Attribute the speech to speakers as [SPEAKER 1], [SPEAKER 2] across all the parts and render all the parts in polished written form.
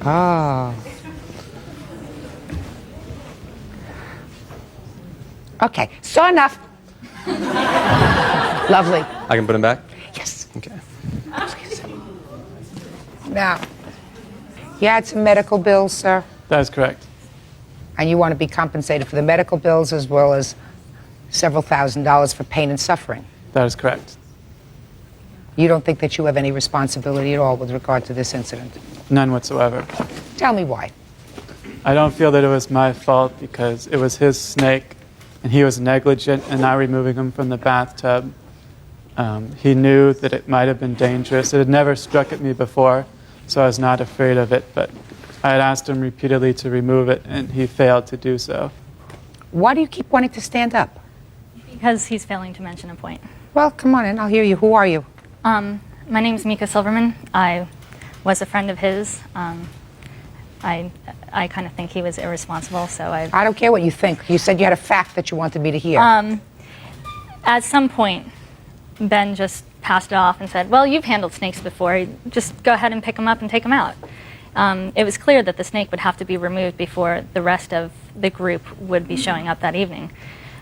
[SPEAKER 1] Oh. Okay, so enough. Lovely.
[SPEAKER 2] I can put him back?
[SPEAKER 1] Yes.
[SPEAKER 2] Okay.
[SPEAKER 1] Now, you had some medical bills, sir?
[SPEAKER 3] That is correct.
[SPEAKER 1] And you want to be compensated for the medical bills as well as several $1,000s for pain and suffering?
[SPEAKER 3] That is correct.
[SPEAKER 1] You don't think that you have any responsibility at all with regard to this incident?
[SPEAKER 3] None whatsoever.
[SPEAKER 1] Tell me why.
[SPEAKER 3] I don't feel that it was my fault because it was his snake and he was negligent in not removing him from the bathtub. He knew that it might have been dangerous. It had never struck at me before, so I was not afraid of it, but I had asked him repeatedly to remove it and he failed to do so.
[SPEAKER 1] Why do you keep wanting to stand up?
[SPEAKER 4] Because he's failing to mention a point.
[SPEAKER 1] Well, come on in, I'll hear you. Who are you?
[SPEAKER 4] My name is Mika Silverman. I was a friend of his. I kind of think he was irresponsible, so
[SPEAKER 1] I don't care what you think. You said you had a fact that you wanted me to hear.
[SPEAKER 4] At some point, Ben just passed it off and said, well, you've handled snakes before. Just go ahead and pick them up and take them out. It was clear that the snake would have to be removed before the rest of the group would be showing up that evening.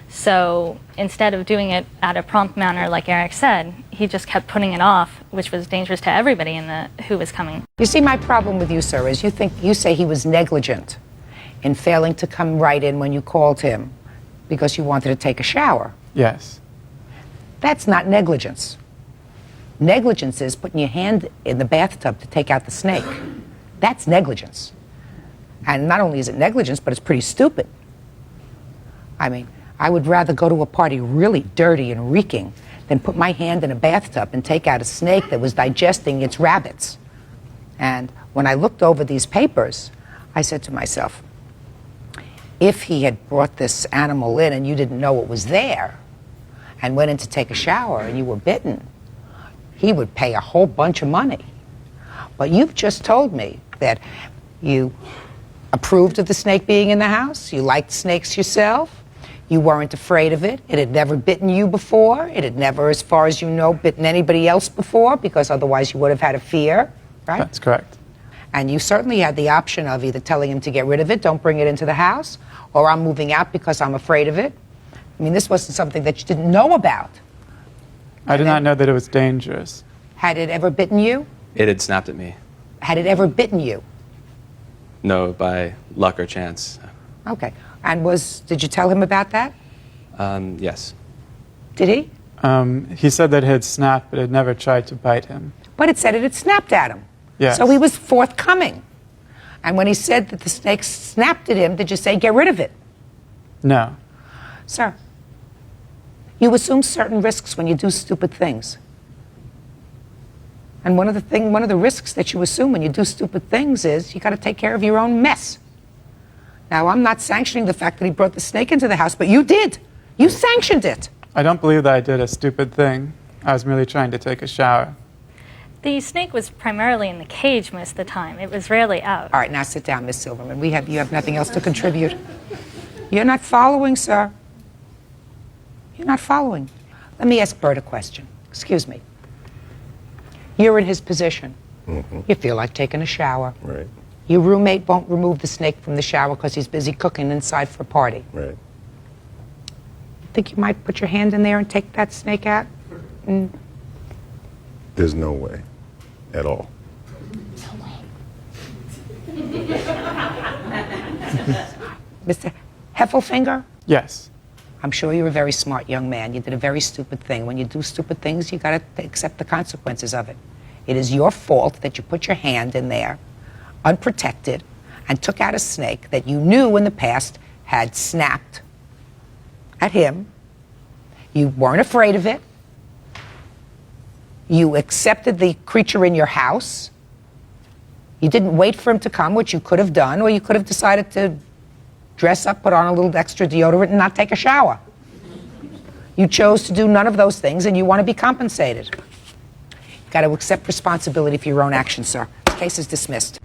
[SPEAKER 4] So instead of doing it at a prompt manner, like Eric said, he just kept putting it off, which was dangerous to everybody who was coming.
[SPEAKER 1] You see, my problem with you, sir, is you say he was negligent in failing to come right in when you called him because you wanted to take a shower.
[SPEAKER 3] Yes.
[SPEAKER 1] That's not negligence. Negligence is putting your hand in the bathtub to take out the snake. That's negligence. And not only is it negligence, but it's pretty stupid. I mean, I would rather go to a party really dirty and reeking than put my hand in a bathtub and take out a snake that was digesting its rabbits. And when I looked over these papers, I said to myself, if he had brought this animal in and you didn't know it was there and went in to take a shower and you were bitten, he would pay a whole bunch of money. But you've just told me that you approved of the snake being in the house, you liked snakes yourself, you weren't afraid of it, it had never bitten you before, it had never, as far as you know, bitten anybody else before, because otherwise you would have had a fear, right?
[SPEAKER 3] That's correct.
[SPEAKER 1] And you certainly had the option of either telling him to get rid of it, don't bring it into the house, or I'm moving out because I'm afraid of it. I mean, this wasn't something that you didn't know about.
[SPEAKER 3] I did not know that it was dangerous.
[SPEAKER 1] Had it ever bitten you?
[SPEAKER 2] It had snapped at me.
[SPEAKER 1] Had it ever bitten you?
[SPEAKER 2] No, by luck or chance.
[SPEAKER 1] Okay. And did you tell him about that?
[SPEAKER 2] Yes.
[SPEAKER 1] Did he?
[SPEAKER 3] He said that it had snapped, but it never tried to bite him.
[SPEAKER 1] But it said it had snapped at him.
[SPEAKER 3] Yes.
[SPEAKER 1] So he was forthcoming. And when he said that the snake snapped at him, did you say, get rid of it?
[SPEAKER 3] No.
[SPEAKER 1] Sir, you assume certain risks when you do stupid things. And one of the risks that you assume when you do stupid things is you got to take care of your own mess. Now, I'm not sanctioning the fact that he brought the snake into the house, but you did. You sanctioned it.
[SPEAKER 3] I don't believe that I did a stupid thing. I was merely trying to take a shower.
[SPEAKER 4] The snake was primarily in the cage most of the time. It was rarely out.
[SPEAKER 1] All right, now sit down, Miss Silverman. You have nothing else to contribute. You're not following, sir. You're not following. Let me ask Bert a question. Excuse me. You're in his position.
[SPEAKER 5] Mm-hmm.
[SPEAKER 1] You feel like taking a shower.
[SPEAKER 5] Right.
[SPEAKER 1] Your roommate won't remove the snake from the shower because he's busy cooking inside for a party.
[SPEAKER 5] Right.
[SPEAKER 1] Think you might put your hand in there and take that snake out?
[SPEAKER 5] There's no way at all.
[SPEAKER 1] Mr. Heffelfinger?
[SPEAKER 3] Yes.
[SPEAKER 1] I'm sure you're a very smart young man. You did a very stupid thing. When you do stupid things, you got to accept the consequences of it. It is your fault that you put your hand in there, unprotected, and took out a snake that you knew in the past had snapped at him. You weren't afraid of it. You accepted the creature in your house. You didn't wait for him to come, which you could have done, or you could have decided to dress up, put on a little extra deodorant, and not take a shower. You chose to do none of those things, and you want to be compensated. You've got to accept responsibility for your own actions, sir. This case is dismissed.